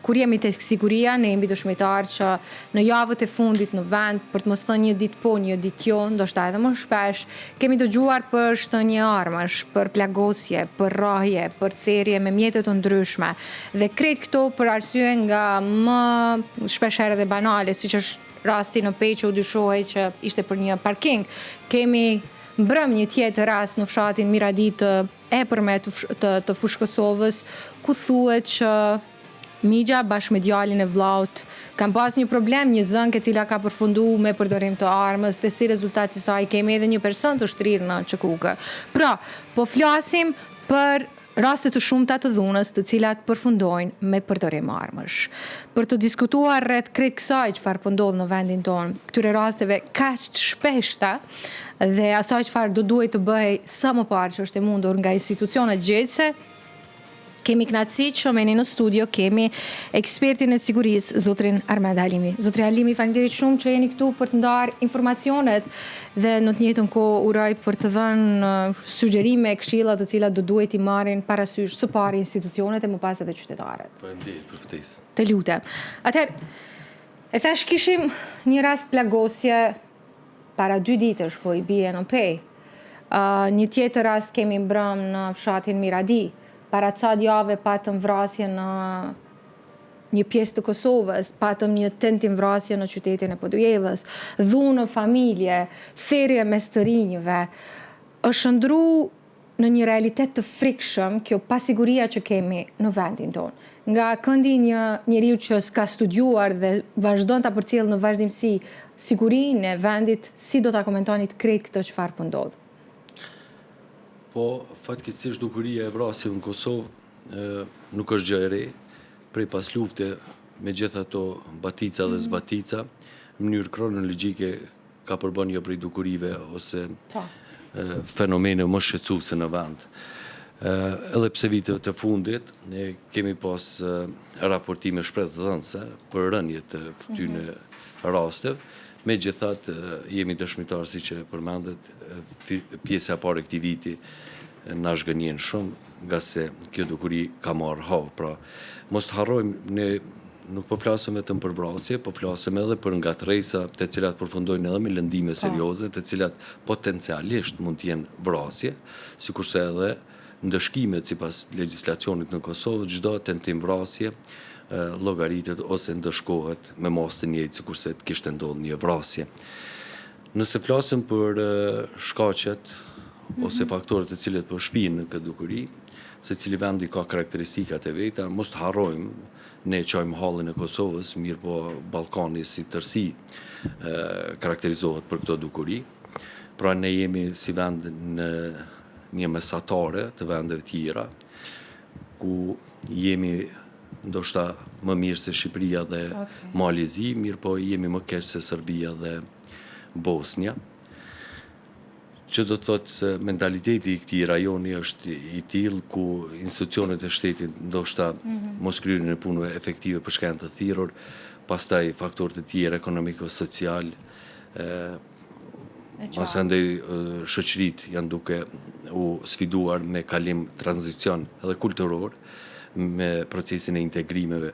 kur jemi tek siguria, ne jemi dëshmitar që në javët e fundit në vend, për të mos thënë një ditë po, një ditë jo, ndoshta edhe më shpesh, kemi dëgjuar për shtënje armësh, për plagosje, për rrahje, për therrje me mjete të ndryshme. Dhe krejt këto për arsye nga më shpesh herë dhe banale, siç është rasti në Peqë u dyshohej që ishte për një parking. Kemi mbrëm një tjetër rast në fshatin Miradi të epërme të Fushë Kosovës, ku thuhet që Migja bashkë me djalin e vllaut kanë pas një problem, një zënk e cila ka përfunduar me përdorim të armës dhe si rezultat i saj kemi edhe një person të shtrirë në Çekukë. Pra, po flasim për raste të shumta të dhunës, të cilat përfundojnë me përdorim armësh. Për të diskutuar rreth krejt kësaj çfarë po ndodh në vendin tonë, këtyre rasteve kaq të shpeshta dhe asaj çfarë do duhet të bëhej sa më parë që është e mundur nga institucionet gjetëse, kemi knatësi që me në studio kemi ekspertin e sigurisë, zotrin Armand Halimi. Zotri Halimi, faleminderit shumë që jeni këtu për të ndarë informacionet dhe në të njëjtën kohë uroj për të dhënë sugjerime, këshilla të cilat do duhet i marrin parasysh së pari institucionet e më pas edhe qytetarët. Faleminderit për ftesën. Të lutem. Atëherë, e thash kishim një rast plagosje para 2 ditësh, po i bie në Pej. Një tjetër rast kemi mbrëm në fshatin Miradi. Para ca jave patëm vrasje në një pjesë të Kosovës, patëm një tentim vrasje në qytetin e Podujevës, dhunë në familje, therrje mes të rinjve. Është ndru në një realitet të frikshëm kjo pasiguria që kemi në vendin tonë. Nga këndi një njeriu që s'ka studiuar dhe vazhdon ta përcjell në vazhdimsi sigurinë e vendit, si do ta komentoni të krejt këtë çfarë po ndodh? Po, fatkeqësisht dukuria e vrasjeve në Kosovë nuk është gjë e re, prej pas lufte me gjitha ato batica dhe zbatica, në mënyrë kronologjike ka përbën një prej dukurive ose fenomene më shqetësuese në vend. Edhe pse viteve të fundit ne kemi pas raportime shpredhëdhënëse për rënje të këtyre rasteve, megjithatë jemi dëshmitar si që përmendet, pjesa e parë e këtij viti na zgënjen shumë, nga se kjo dukuri ka marrë havë. Pra, mos të harrojmë, ne nuk po flasim vetëm për vrasje, po flasim edhe për ngatërresa të cilat përfundojnë edhe me lëndime serioze, të cilat potencialisht mund të jenë vrasje, sikurse edhe ndëshkimet sipas legjislacionit në Kosovë, çdo tentim vrasje llogaritet ose ndëshkohet me masë të njëjtë sikurse të kishte ndodhur një vrasje. Nëse flasim për shkaqet ose faktorët të cilët po shpihen në këtë dukuri, secili vendi ka karakteristikat e veta, mos të harrojmë, ne çojmë hallin e Kosovës, mirë po Ballkani si tërësi karakterizohet për këtë dukuri. Pra ne jemi si vend në një mesatare të vendeve tjera, ku jemi ndoshta më mirë se Shqipëria dhe Malizi, mirë po jemi më keq se Serbia dhe Bosnia. Që do të thotë se mentaliteti i këtij rajoni është i tillë ku institucionet e shtetit ndoshta mos kryejnë punë efektive për shkak të thirrur, pastaj faktorë të tjerë ekonomiko-social, masandej shoqëritë janë duke u sfiduar me kalim tranzicion edhe kulturor me procesin e integrimeve.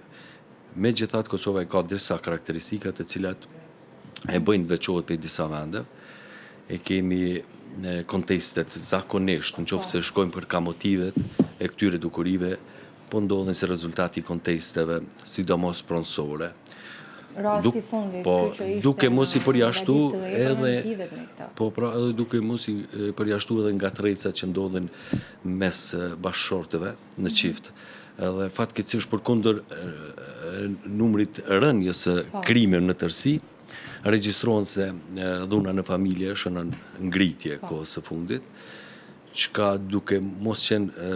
Megjithatë, Kosova ka disa karakteristika të cilat e bëjnë të veçohet për disa vende. E kemi në kontestet zakonisht, në qoftë se shkojmë për ka motivet e këtyre dukurive, po ndodhen si rezultati i kontesteve, sidomos pronësore. Rasti fundit, duke mos i përjashtu edhe duke mos i përjashtu edhe ngatërresat që ndodhen mes bashkëshorteve në çift. Edhe fatkeqësisht përkundër numrit rënjes së krimeve në tërësi, regjistrohen se dhuna në familje shënon ngritje kohës së fundit, çka duke mos qenë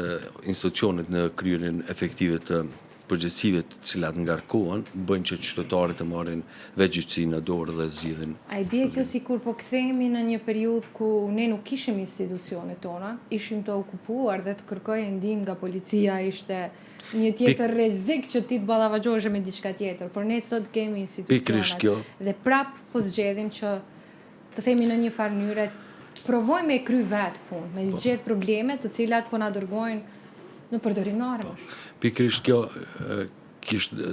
institucionet në kryerjen efektive të përgjegjësive të cilat ngarkohen, bëjnë që qytetarët të marrin vetë gjyqësinë në dorë dhe zgjidhin. A i bie kjo sikur po kthehemi në një periudhë ku ne nuk kishim institucionet tona, ishim të okupuar dhe të kërkojë ndihmë nga policia, ishte një tjetër rrezik që ti të ballavaxhohesh me diçka tjetër, por ne sot kemi institucionet. Dhe prap po zgjedhim që të themi në një farë mënyrë provojmë me kry vetë punë, me zgjedh probleme të cilat po na dërgojnë në përdorim të armësh. Pikërisht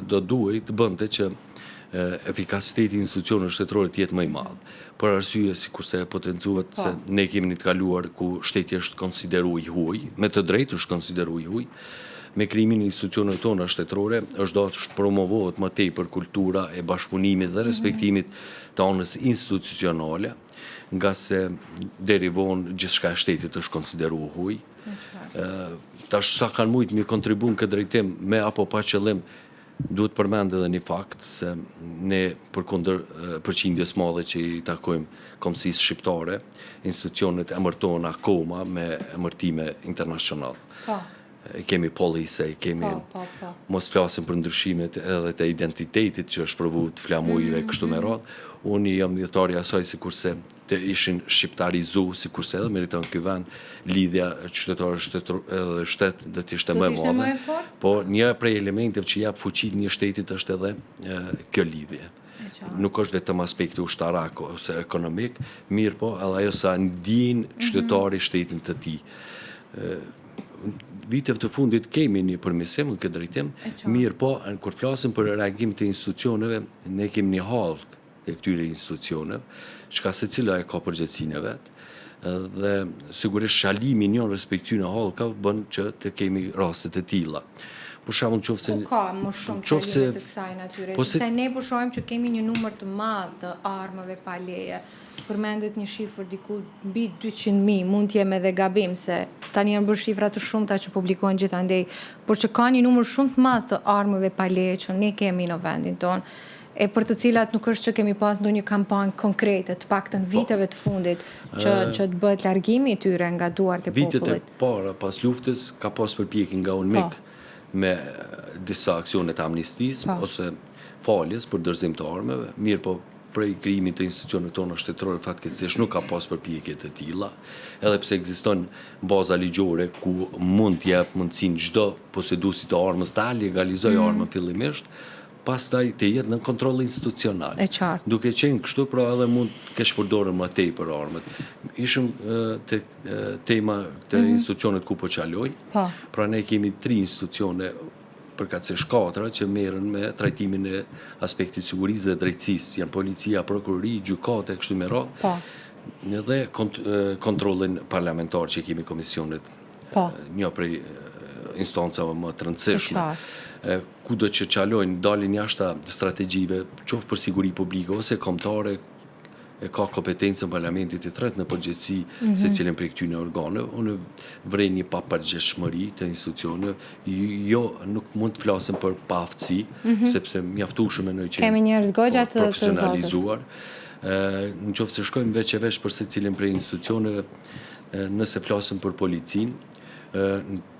do duhej të bënte që efikasiteti i institucioneve shtetërore të jetë më i madh. Për arsye sikurse potencuat se ne kemi një të kaluar ku shteti është konsideruar i huaj, me të drejtë është konsideruar i huaj. Me krijimin e institucioneve tona shtetërore është do të promovohet më tepër kultura e bashkëpunimit dhe respektimit të anës institucionale, nga se deri vonë gjithçka e shtetit është konsideruar huaj. Tash sa kanë mujt mi kontribu në këtë drejtim me apo pa qëllim, duhet përmend edhe një fakt se ne përkundër përqindjes madhe që i takojmë kombësisë shqiptare, institucionet emërtohen akoma me emërtime internacionale. Kemi police, kemi mos flasim për ndryshimet edhe të identitetit që është provu të flamujive kështu me radhë. Unë jam dhjetari asaj sikurse të ishin shqiptarizu, sikurse edhe meriton ky vend, lidhja qytetar edhe shtet do të ishte më e madhe. Po një prej elementeve që jap fuqi një shtetit është edhe kjo lidhje. Nuk është vetëm aspekti ushtarak ose ekonomik, mirë po edhe ajo sa ndjen qytetari shtetin të tij. Viteve të fundit kemi një përmirësim në këtë drejtim, mirë po, kur flasim për reagim të institucioneve, ne kemi një hallk të këtyre institucioneve, çka secila e ka përgjegjësinë e vet, dhe sigurisht shalimi njën respekt këtyre hallkave bën që të kemi raste të tilla. Për shembull, nëse ka më shumë qalime të kësaj natyre, se ne po shohim që kemi një numër të madh të armëve pa leje. Përmendet një shifër diku mbi 200.000, mund të jem edhe gabim se tani janë bërë shifra të shumta që publikohen gjithandej, por që ka një numër shumë të madh të armëve pa leje që ne kemi në vendin tonë, e për të cilat nuk është që kemi pas ndonjë kampanjë konkrete, të paktën viteve të fundit, që të bëhet largimi i tyre nga duart e popullit. Vitet e para pas luftës ka pas përpjekje nga UNMIK me disa aksione të amnistisë ose faljes për dorëzim të armëve, mirë po prej krijimit të institucioneve tona shtetërore fatkeqësisht nuk ka pas përpjekje të tilla, edhe pse ekziston baza ligjore ku mund të jap mundësinë çdo poseduesi të armës ta legalizojë armën fillimisht, pastaj të jetë në kontroll institucional. Duke qenë kështu, pra edhe mund të kesh përdorur më tepër armët. Ishim te tema të institucionet ku po çalojnë. Pra ne kemi 3 institucione përkatësisht 4 që merren me trajtimin e aspektit sigurisë dhe drejtësisë, janë policia, prokurori, gjykate, kështu me radhë. Dhe kontrollin parlamentar që kemi komisionet, një prej instancave më të rëndësishme. Kudo që çalojnë dalin jashtë strategjive, qoftë për siguri publike ose kombëtare, e ka kompetencën parlamentit i thret në përgjithësi se cilën prej këtyre organeve, unë vrej një papërgjegjshmëri të institucioneve, jo nuk mund të flasim për paaftësi, sepse mjaftueshëm mendoj që kemi njerëz goxha të profesionalizuar. Nëse shkojmë veç e veç për secilin prej institucioneve, nëse flasim për policinë,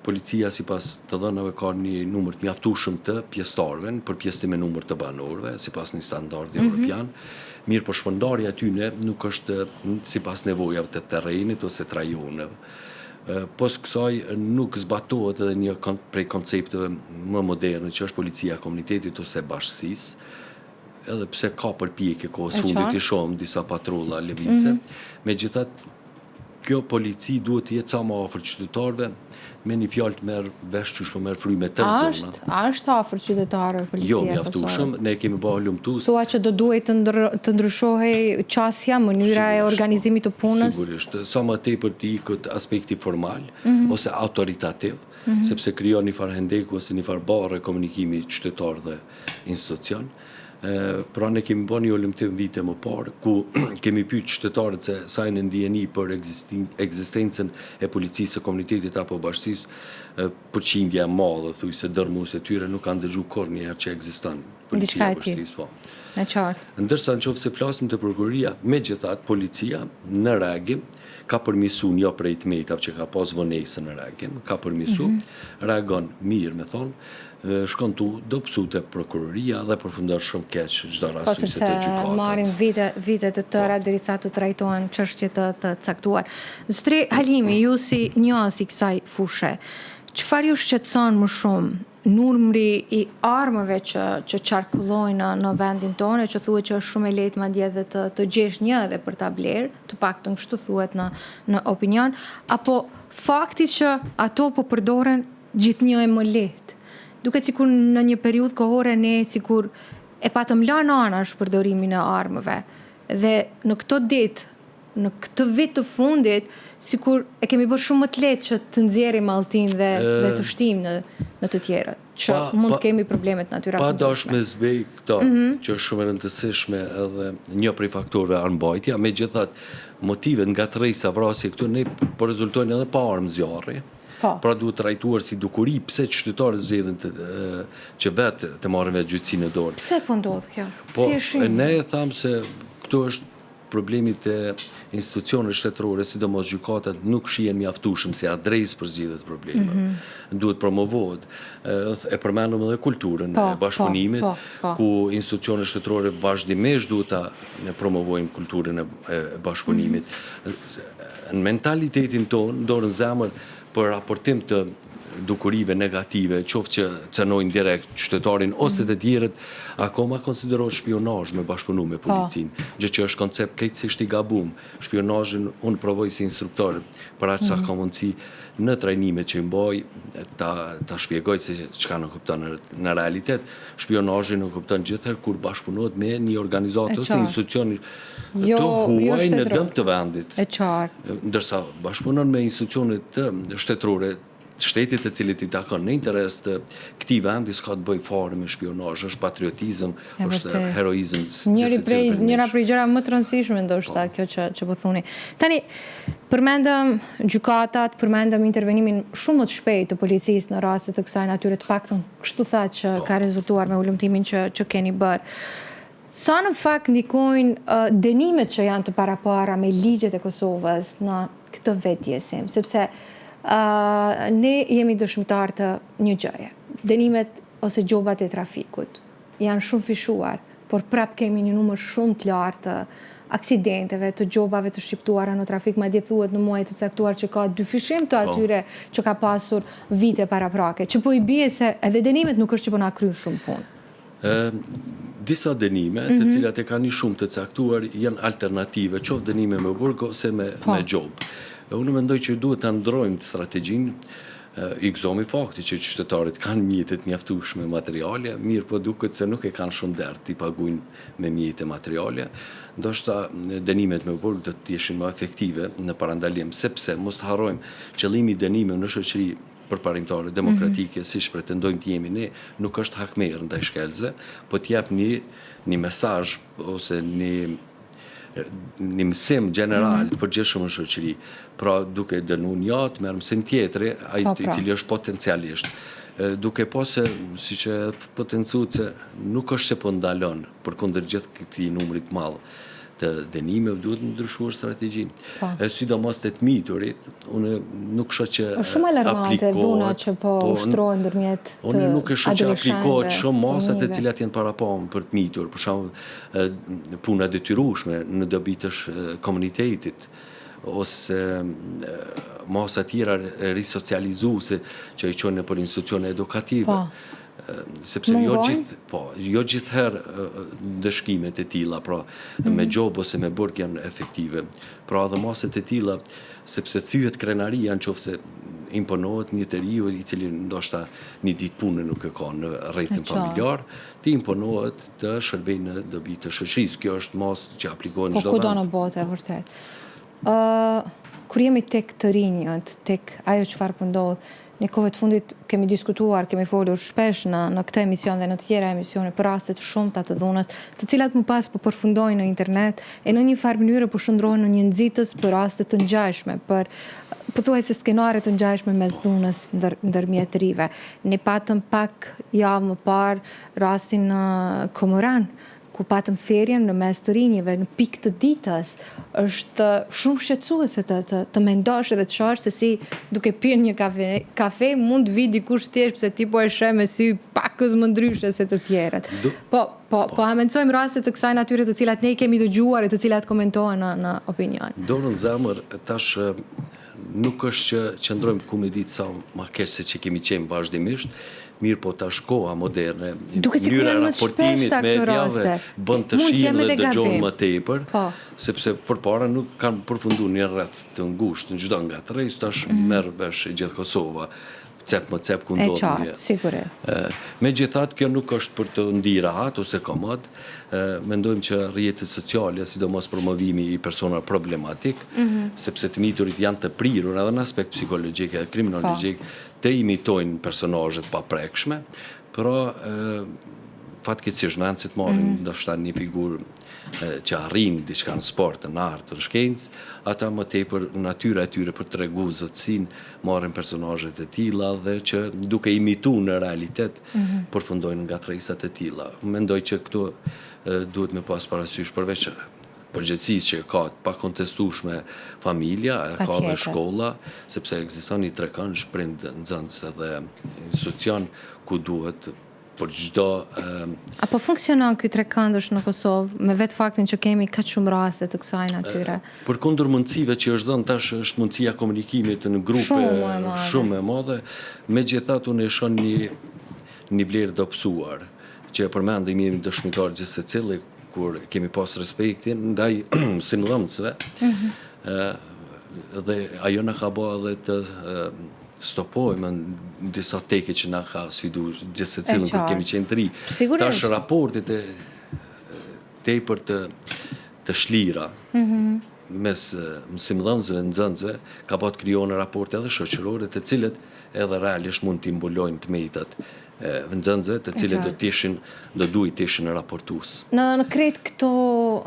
policia sipas të dhënave ka një numër të mjaftueshëm të pjesëtarëve për pjesë me numër të banorëve, sipas një standardi evropian. Mirë po shpërndarja atyne nuk është sipas nevojave të terrenit ose të rajoneve. Pos kësaj nuk zbatohet edhe një prej koncepteve më moderne që është policia e komunitetit ose bashkësisë, edhe pse ka përpjekje kohës fundit i shohim disa patrulla lëvizë. Megjithatë, kjo polici duhet të jetë sa më afër qytetarëve, me një fjalë të merr vesh që shpo merr fryme tërë. Është afër qytetarëve policia? Jo, mjaftueshëm, ne kemi bërë lumtus. Thua që do duhet të ndryshohej qasja, mënyra e organizimit të punës? Sigurisht, sa më tepër të ikët aspekti formal ose autoritativ, sepse krijon një farë hendeku ose një farë barre komunikimi qytetar dhe institucion. Pra ne kemi bërë një olimtim vite më parë, ku kemi pyet qytetarët se sa janë ndjeni për ekzistencën e policisë së komunitetit apo bashkësisë, përqindja e madhe, thuaj se dërmuese tyre nuk kanë dëgjuar kurrë që ekziston policia e bashkësisë, po. Ndërsa nëse flasim te prokuroria, megjithatë policia në reagim ka përmirësuar jo prej të metave që ka pas vonesë në reagim, ka përmirësuar, reagon mirë, me thonë, shkon tu dobësu te prokuroria dhe përfundon shumë keq çdo rast se të gjykatë. Marrin vite të tëra derisa të trajtohen çështje të caktuar. Zotri Halimi, ju si njohës i kësaj fushë, çfarë ju shqetëson më shumë? Numri i armëve që qarkullojnë në vendin tonë, që thuhet që është shumë e lehtë madje edhe të gjesh një edhe për ta blerë, të paktën kështu thuhet në opinion, apo fakti që ato po përdoren gjithnjë e më lehtë? duket sikur në një periudhë kohore ne sikur e patëm lanë anash përdorimin e armëve. Dhe në këto ditë, në këtë vit të fundit, sikur e kemi bërë shumë më të lehtë që të nxjerrim malltin dhe të shtim në të tjerët. Që mund të kemi problemet natyra. Pa dash me zbej këto, që është shumë e rëndësishme edhe një prej faktorëve armbajtja, megjithatë motivet nga tërësa vrasje këtu ne po rezultojnë edhe pa armë zjarri. Pra duhet trajtuar si dukuri, pse qytetarët zgjedhin që vetë të marrin vetë gjyqësinë në dorë. Pse po ndodh kjo? Po, Si e shihni? ne thamë se këtu është problemit e institucionet shtetërore, sidomos gjykatat, nuk shihen mjaftueshëm si adresë për zgjidhje të problemeve. Duhet promovohet. E përmendëm edhe kulturën e bashkëpunimit, ku institucionet shtetërore vazhdimisht duhet ta promovojnë kulturën e bashkëpunimit. Në mentalitetin tonë, dorën zemër për raportim të dukurive negative, qoftë që cënojnë direkt qytetarin ose të tjerët, akoma konsiderohet shpionazh me bashkëpunu me policinë, gjë që është koncept krejtësisht i gabum. Shpionazhin unë provoj si instruktor, për aq sa ka mundësi në trajnimet që i mbaj, ta shpjegoj se çka nuk kupton në realitet. Shpionazhi nuk kupton gjithherë kur bashkëpunohet me një organizatë ose institucion të huaj në dëm të vendit. E qartë. Ndërsa bashkëpunon me institucione të shtetërore, shtetit të cilit i takon në interes të këtij vendi s'ka të bëjë fare me shpionazh, është patriotizëm, është heroizëm. Njëra prej gjëra më të rëndësishme ndoshta kjo që po thuni. Tani përmendëm gjykatat, përmendëm intervenimin shumë më të shpejtë të policisë në raste të kësaj natyre, të paktën kështu thatë që ka rezultuar me ulëmtimin që keni bërë. Sa në fakt ndikojnë dënimet që janë të parapara me ligjet e Kosovës në këtë vetdjesim, sepse ne jemi dëshmitar të një gjëje. Dënimet ose gjobat e trafikut janë shumë fishuar, por prap kemi një numër shumë të lartë të aksidenteve, të gjobave të shqiptuara në trafik, madje thuhet në muaj të caktuar që ka 2 fishim të atyre që ka pasur vite paraprake, që po i bie se edhe dënimet nuk është që po na kryen shumë punë. Disa dënime, të cilat e kanë një shumë të caktuar, janë alternative, qoftë dënime me burg ose me gjobë. Unë mendoj që duhet të ndrojmë strategjinë, i gëzomi fakti që qytetarët kanë mjetet mjaftueshme materiale, mirë po duket se nuk e kanë shumë derë t'i paguajnë me mjete materiale, ndoshta dënimet me burg do të ishin më efektive në parandalim, sepse mos të harrojmë qëllimi i dënimeve në shoqëri përparimtare demokratike, siç pretendojmë të jemi ne, nuk është hakmerr ndaj shkelze, po t'jap një mesazh ose një mësim general të përgjithshëm në shoqëri. Pra duke dënuar një atë, merr mësim tjetri, ai i cili është potencialisht. Duke po se, siç e potencuar se nuk është se po ndalon përkundër gjithë këtij numri të madh të dënimeve, duhet ndryshuar strategjinë. Sidomos të miturit, unë nuk shoh që është shumë alarmante dhuna që po ushtrohen ndërmjet të unë nuk e shoh që aplikohet shumë masat e cilat janë parapam për të mitur, për shembull puna detyrueshme në dobi të komunitetit ose masa tjera risocializuese që i çojnë për institucione edukative. Sepse jo gjithherë ndëshkimet e tilla, pra me gjobë ose me burg janë efektive. Pra edhe maset e tilla, sepse thyhet krenaria nëse imponohet një njeriu i cili ndoshta një ditë pune nuk e ka në rrethin familjar, ti imponohet të shërbej në dobi të shoqërisë. Kjo është masë që aplikohet në çdo vend. Po kudo në botë, vërtet. Kur jemi tek të rinjët, tek ajo çfarë po ndodh, në kohët të fundit kemi diskutuar, kemi folur shpesh në këtë emision dhe në të tjera emisione për raste të shumta të dhunës, të cilat më pas po përfundojnë në internet e në një farë mënyrë po shndrohen në një nxitës për raste të ngjashme, për pothuajse skenare të ngjashme mes dhunës ndërmjet rive. Ne patëm pak javë më parë rastin në Komoran, ku patëm therrjen në mes të rinjeve, në pikë të ditës, është shumë shqetësuese të mendosh edhe të shohësh se si duke pirë një kafe mund vi dikush thjesht pse ti po e sheh me sy pakës më ndryshe se të tjerët. Po amencojmë raste të kësaj natyre të cilat ne kemi dëgjuar e të cilat komentohen në opinion. Dorën zemër, tash nuk është që qëndrojmë ku me ditë sa ma keq se që kemi qenë vazhdimisht, mirë po tash koha moderne, mënyra e raportimit me mediave bën të shihim dhe dëgjojmë më tepër, sepse përpara nuk kanë përfunduar një rreth të ngushtë në çdo ngatërrejs, tash merr vesh gjithë Kosova. cep më cep ku E ndodh qartë, sigurisht. Megjithatë, kjo nuk është për të ndirë rahat ose komod. Mendojmë që rrjetet sociale, sidomos promovimi i personave problematik, sepse të miturit janë të prirur edhe në aspekt psikologjik e kriminologjik, të imitojnë personazhet pa prekshme, pra fatkeqësisht në anë se të marrin ndoshta një figurë që arrin diçka në sport, në art, në shkencë, ata më tepër natyra e tyre për t'tregu zotësinë marrin personazhet e tilla dhe që duke imituar në realitet përfundojnë nga tërheqësat e tilla. Mendoj që këtu duhet me pas parasysh përveç përgjegjësisë që ka të pakontestueshme familja, ka dhe shkolla, sepse ekziston një trekëndsh prind, nxënës dhe institucion ku duhet për çdo Apo funksionon ky trekëndësh në Kosovë me vetë faktin që kemi kaq shumë raste të kësaj natyre? Përkundër mundësive që është dhënë tash është mundësia e komunikimit në grupe shumë e madhe, megjithatë unë e shoh një vlerë dobësuar që e përmendim jemi dëshmitar gjithë secili kur kemi pas respektin ndaj sinëllëmësve dhe ajo na ka bërë edhe të stopojmë në disa teke që na ka sfidu gjithë secilin kur kemi qenë të ri. Tash raportet e tepër të shlira mes mësimdhënësve dhe nxënësve ka bërë të krijohen raporte edhe shoqërore të cilët edhe realisht mund t'i mbulojnë të mejtat nxënësve të cilët do duhet të ishin raportues. Në krejt këto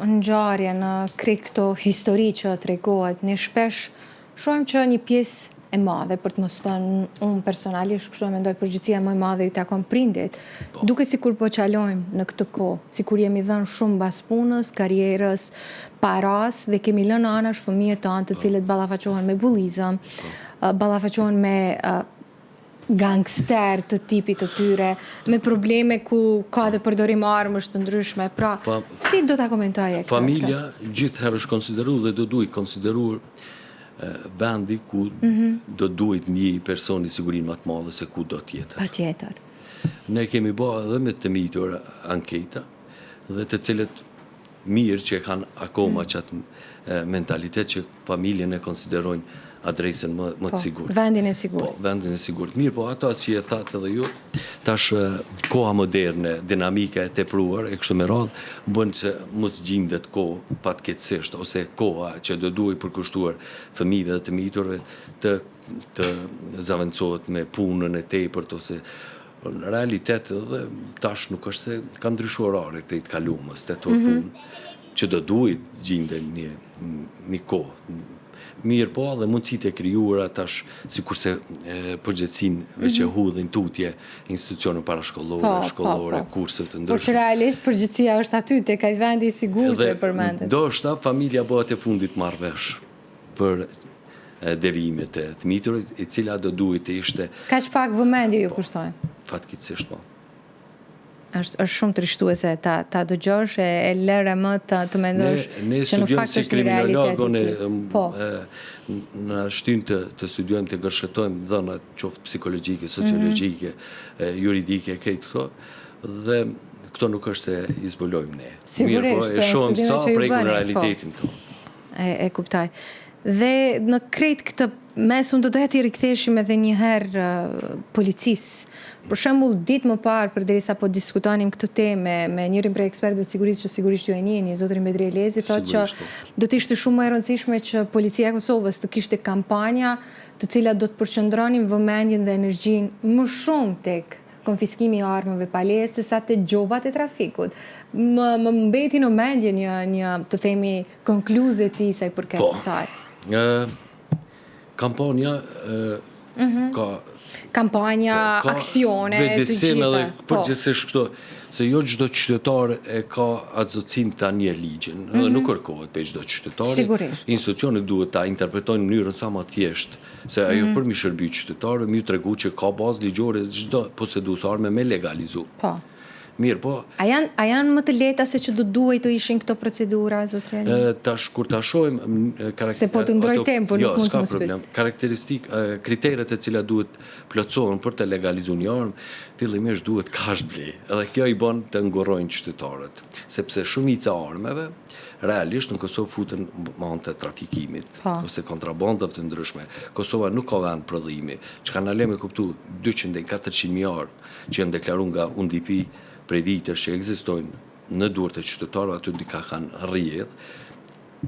ngjarje, në krejt këto histori që tregohet, ne shpesh shohim që një pjesë e madhe, për të mos thënë unë personalisht kështu e mendoj përgjithësia më e madhe i takon prindit. Duket sikur po qalojmë në këtë kohë, sikur jemi dhënë shumë mbas punës, karrierës, paras dhe kemi lënë anash fëmijët tanë të cilët ballafaqohen me bullizëm, ballafaqohen me gangster të tipit të tyre, me probleme ku ka dhe përdorim armësh të ndryshme. Pra, si do ta komentoje këtë? Familja gjithherë është konsideruar dhe do duhet konsideruar vendi ku do duhet një personi sigurinë më të madhe se ku do tjetër. Patjetër. Ne kemi bërë edhe me të mitur anketa dhe të cilët mirë që kanë akoma qatë mentalitet që familjen e konsiderojnë adresën më të sigurt. Vendin e sigurt. Po, vendin e sigurt. Mirë, po ato si e thatë edhe ju, tash koha moderne, dinamika e tepruar e kështu me radhë, bën që mos gjendet kohë fatkeqësisht ose koha që do duhet përkushtuar fëmijëve dhe të miturve të zaventohet me punën e tepërt ose në realitet edhe tash nuk është se ka ndryshuar orari të kalumës, tetor punë, që do duhet gjenden një kohë. Mirë po, dhe mundësit e krijuara tash, sikurse përgjithësinë veç e hudhin tutje institucione parashkollore, kurse të ndryshme. Por që realisht përgjithësia është aty, tek ai vendi i sigurt që e përmendet. Ndoshta familja bëhet e fundit marrë vesh për devimet e të miturit, e cila do duhet të ishte. Kaq pak vëmendje ju kushtojnë. Fatkeqësisht po. është shumë trishtuese ta dëgjosh e lëre më të mendosh që në fakt është një realitet. Në shtyn të studiojmë, të gërshetojmë dhënat qoftë psikologjike, sociologjike, juridike, këtë këto, dhe këto nuk është se i zbulojmë ne. Sigurisht, e shohim sa preku në realitetin tonë. E kuptoj. Dhe në krejt këtë mes unë do doja t'i riktheshim edhe një herë policisë. Për shembull, ditë më parë, përderisa po diskutonim këtë temë me njërin prej ekspertëve të sigurisë që sigurisht ju e njihni, zotërin Bedri Elezi, thotë që do të ishte shumë më e rëndësishme që policia e Kosovës të kishte kampanja të cilat do të përqendronin vëmendjen dhe energjinë më shumë tek konfiskimi i armëve pa leje sesa te gjobat e trafikut. Më mbeti në mendje një të themi konkluze ti sa i përket kësaj. Kampanja ka kampanja, aksione, të gjitha. Edhe përgjithsisht këto, se jo çdo qytetar e ka aftësinë ta njeh ligjin, edhe nuk kërkohet për çdo qytetar. Institucionet duhet ta interpretojnë në mënyrën sa më thjeshtë, se ajo për mi shërbyer qytetarëve, mi tregu që ka bazë ligjore çdo posëdues armë me legalizu. Mirë, po... A janë më të leta se që do duhet të ishin këto procedura, zot Reali? Kur ta shohim... Se po të ndroj tempo, nuk mund të mos problem. Kriteret e cilat duhet plotësohen për të legalizuar një armë, fillimisht duhet cash blej. Edhe kjo i bën të ngurrojnë qytetarët, sepse shumica armëve realisht në Kosovë futen mante trafikimit ose kontrabandave të ndryshme. Kosova nuk ka vend prodhimi, çka na le me kuptu 200-400 mijë që janë deklaruar nga UNDP prej vitesh që ekzistojnë në duart e qytetarëve, aty dika kanë rrjedh.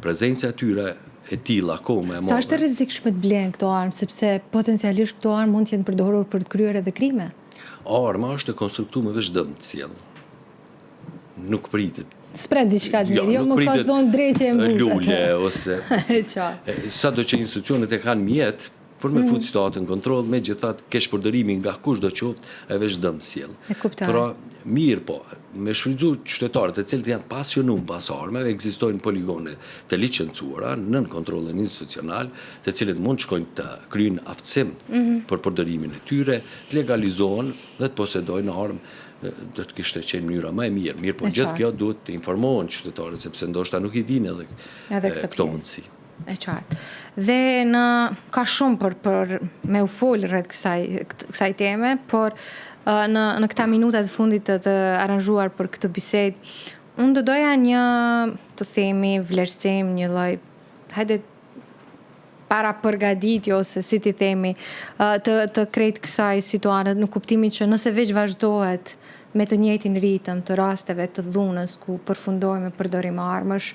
Prezenca e tyre e tilla akoma e madhe. Sa është e rrezikshme të blen këto armë, sepse potencialisht këto armë mund të jenë përdorur për të kryer edhe krime? Arma është e konstruktuar me veç dëm të sjell. Nuk pritet. S'pret diçka të mirë, jo më ka thonë drejtje e mbushur. Lule ose sado që institucionet e kanë mjet për me fut statën kontroll, megjithatë keq përdorimi nga kushdo qoftë e veç dëm sjell. Pra mirë po, me shfrytzuar qytetarët e cilët janë pasionuar pas armëve, ekzistojnë poligone të licencuara nën kontrollin institucional, të cilët mund shkojnë të kryejnë aftësim për përdorimin e tyre, të legalizohen dhe të posedojnë armë. Do të kishte qenë mënyra më e mirë. Mirë, po gjithë kjo duhet të informohen qytetarët, sepse ndoshta nuk i dinë edhe këto mundësi. E qartë. Dhe ka shumë për me u folë rreth kësaj teme, por në këta minutat të fundit të aranjuar për këtë bisedë, unë do doja një, të themi, vlerësim, një lloj, hajde para përgatitje ose si ti themi, të krejt kësaj situate në kuptimin që nëse veç vazhdohet me të njëjtin ritëm të rasteve të dhunës ku përfundojmë me përdorim armësh,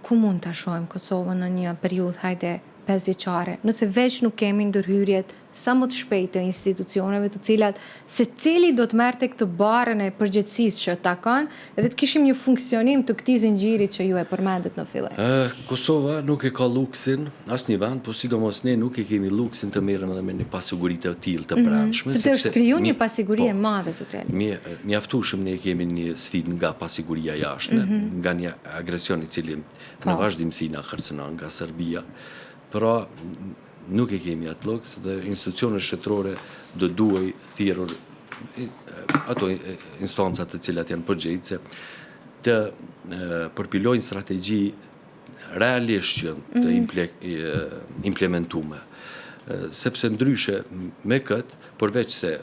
ku mund ta shohim Kosovën në një periudhë hajde 5 vjeçare, nëse veç nuk kemi ndërhyrjet sa më të shpejtë të institucioneve të cilat secili do të merrte këtë barën e përgjegjësisë që ta kanë edhe të kishim një funksionim të këtij zinxhiri që ju e përmendet në fillim. Kosova nuk e ka luksin asnjë vend, po sidomos ne nuk e kemi luksin të merrem edhe me një pasiguri të tillë të brendshme, sepse është krijuar një pasiguri e madhe zot Reali. Mjaftueshëm ne kemi një sfidë nga pasiguria jashtme, nga një agresion i cili në vazhdimsi na kërcënon nga Serbia. Pra, nuk e kemi atë luks dhe institucionet shtetërore do duaj thirrur ato instancat të cilat janë përgjegjëse të përpilojnë strategji realisht që të implementume. Sepse ndryshe me këtë, përveç se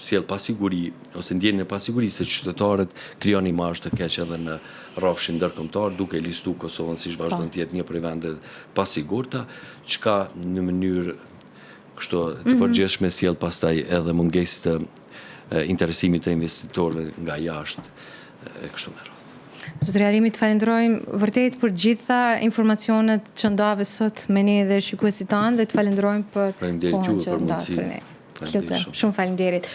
sjell pasiguri ose ndjenjën e pasigurisë se qytetarët krijon imazh të keq edhe në rrafshin ndërkombëtar, duke listu Kosovën siç vazhdon të jetë një prej vendeve pasigurta, çka në mënyrë kështu të përgjithshme sjell pastaj edhe mungesë të interesimit të investitorëve nga jashtë e kështu me radhë. Zot Reali, të falenderojmë vërtet për gjitha informacionet që ndave sot me ne dhe shikuesit tanë dhe të falenderojmë për kohën që ndave për ne. Shumë falenderit.